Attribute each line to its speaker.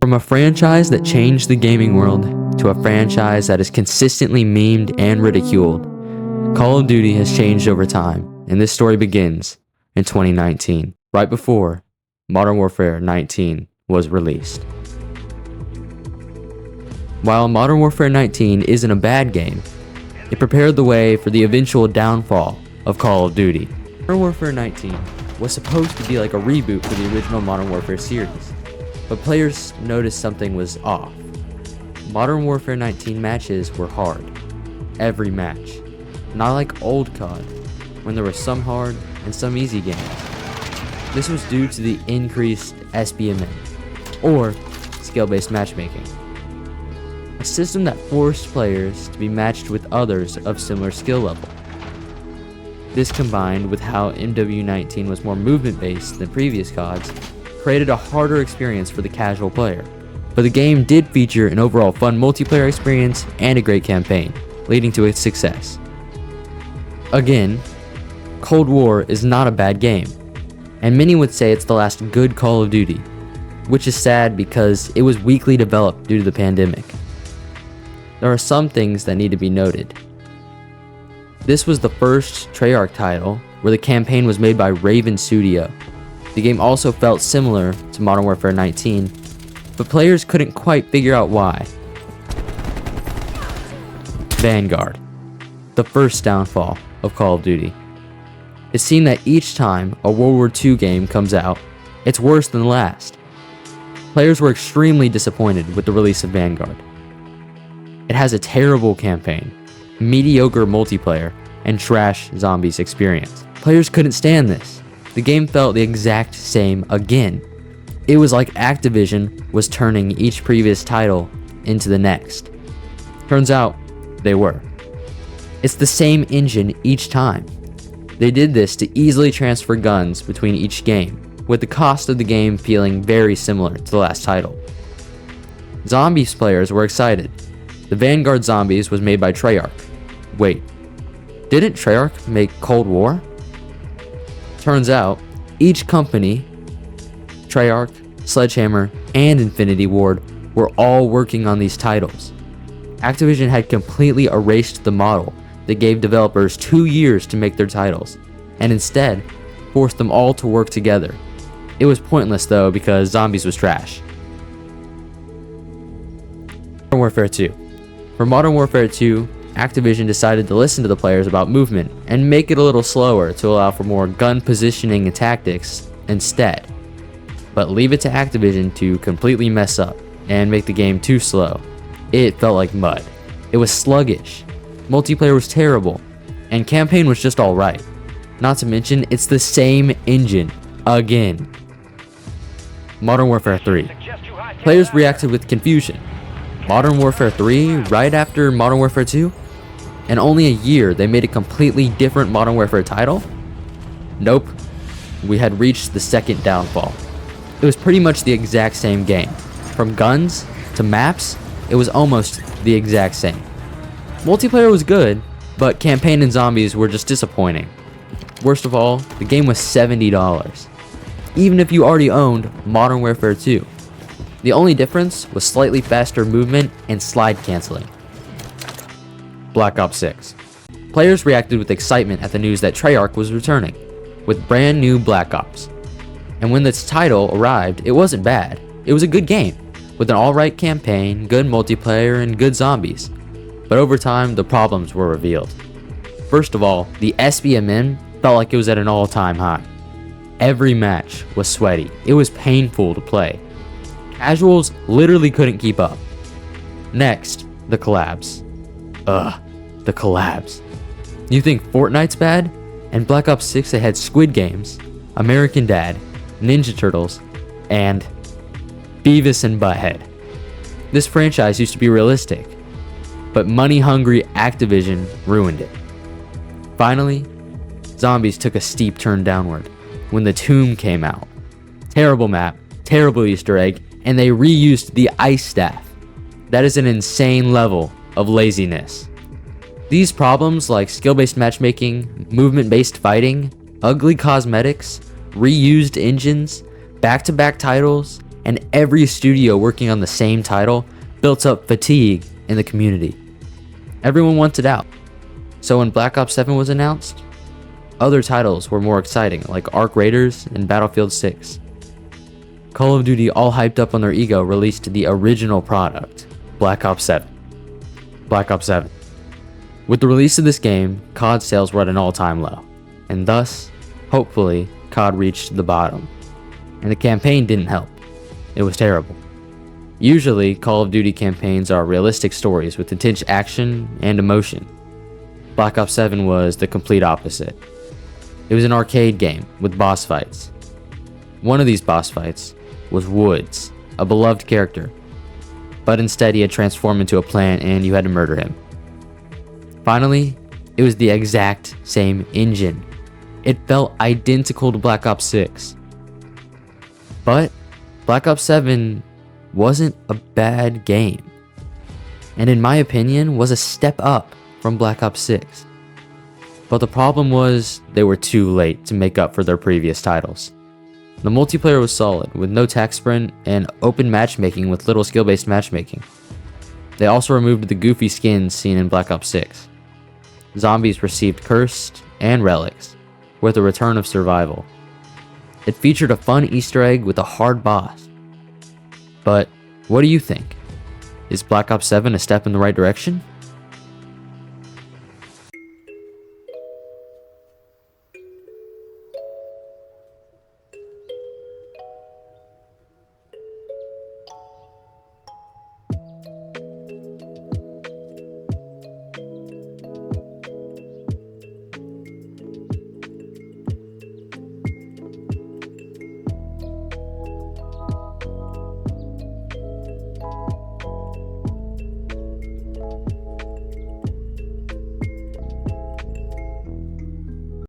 Speaker 1: From a franchise that changed the gaming world to a franchise that is consistently memed and ridiculed, Call of Duty has changed over time, and this story begins in 2019, right before Modern Warfare 19 was released. While Modern Warfare 19 isn't a bad game, it prepared the way for the eventual downfall of Call of Duty. Modern Warfare 19 was supposed to be like a reboot for the original Modern Warfare series, but players noticed something was off. Modern Warfare 19 matches were hard. Every match. Not like old COD, when there were some hard and some easy games. This was due to the increased SBMM, or skill-based matchmaking. A system that forced players to be matched with others of similar skill level. This combined with how MW19 was more movement-based than previous CODs, created a harder experience for the casual player. But the game did feature an overall fun multiplayer experience and a great campaign, leading to its success. Again, Cold War is not a bad game, and many would say it's the last good Call of Duty, which is sad because it was weakly developed due to the pandemic. There are some things that need to be noted. This was the first Treyarch title where the campaign was made by Raven Studio. The game also felt similar to Modern Warfare 19, but players couldn't quite figure out why. Vanguard, the first downfall of Call of Duty. It seemed that each time a World War II game comes out, it's worse than the last. Players were extremely disappointed with the release of Vanguard. It has a terrible campaign, mediocre multiplayer, and trash zombies experience. Players couldn't stand this. The game felt the exact same again. It was like Activision was turning each previous title into the next. Turns out, they were. It's the same engine each time. They did this to easily transfer guns between each game, with the cost of the game feeling very similar to the last title. Zombies players were excited. The Vanguard Zombies was made by Treyarch. Wait, didn't Treyarch make Cold War? Turns out, each company, Treyarch, Sledgehammer, and Infinity Ward, were all working on these titles. Activision had completely erased the model that gave developers 2 years to make their titles, and instead forced them all to work together. It was pointless though because Zombies was trash. Modern Warfare 2. For Modern Warfare 2, Activision decided to listen to the players about movement and make it a little slower to allow for more gun positioning and tactics instead. But leave it to Activision to completely mess up and make the game too slow. It felt like mud. It was sluggish. Multiplayer was terrible, and campaign was just alright. Not to mention, it's the same engine again. Modern Warfare 3. Players reacted with confusion. Modern Warfare 3 right after Modern Warfare 2? In only a year, they made a completely different Modern Warfare title? Nope. We had reached the second downfall. It was pretty much the exact same game. From guns to maps, it was almost the exact same. Multiplayer was good, but campaign and zombies were just disappointing. Worst of all, the game was $70, even if you already owned Modern Warfare 2. The only difference was slightly faster movement and slide canceling. Black Ops 6. Players reacted with excitement at the news that Treyarch was returning, with brand new Black Ops. And when this title arrived, it wasn't bad. It was a good game, with an alright campaign, good multiplayer, and good zombies. But over time, the problems were revealed. First of all, the SBMM felt like it was at an all-time high. Every match was sweaty. It was painful to play. Casuals literally couldn't keep up. Next, the collabs. The collabs. You think Fortnite's bad? And Black Ops 6 had Squid Games, American Dad, Ninja Turtles, and Beavis and Butthead. This franchise used to be realistic, but money-hungry Activision ruined it. Finally, Zombies took a steep turn downward when The Tomb came out. Terrible map, terrible Easter egg, and they reused the ice staff. That is an insane level of laziness. These problems like skill-based matchmaking, movement-based fighting, ugly cosmetics, reused engines, back-to-back titles, and every studio working on the same title built up fatigue in the community. Everyone wanted out. So when Black Ops 7 was announced, other titles were more exciting, like Arc Raiders and Battlefield 6. Call of Duty, all hyped up on their ego, released the original product, Black Ops 7. Black Ops 7. With the release of this game, COD sales were at an all-time low, and thus, hopefully, COD reached the bottom. And the campaign didn't help. It was terrible. Usually, Call of Duty campaigns are realistic stories with intense action and emotion. Black Ops 7 was the complete opposite. It was an arcade game with boss fights. One of these boss fights was Woods, a beloved character, but instead he had transformed into a plant and you had to murder him. Finally, it was the exact same engine. It felt identical to Black Ops 6. But Black Ops 7 wasn't a bad game, and in my opinion was a step up from Black Ops 6. But the problem was they were too late to make up for their previous titles. The multiplayer was solid, with no tech sprint and open matchmaking with little skill-based matchmaking. They also removed the goofy skins seen in Black Ops 6. Zombies received Cursed and Relics, with a return of survival. It featured a fun Easter egg with a hard boss. But what do you think? Is Black Ops 7 a step in the right direction?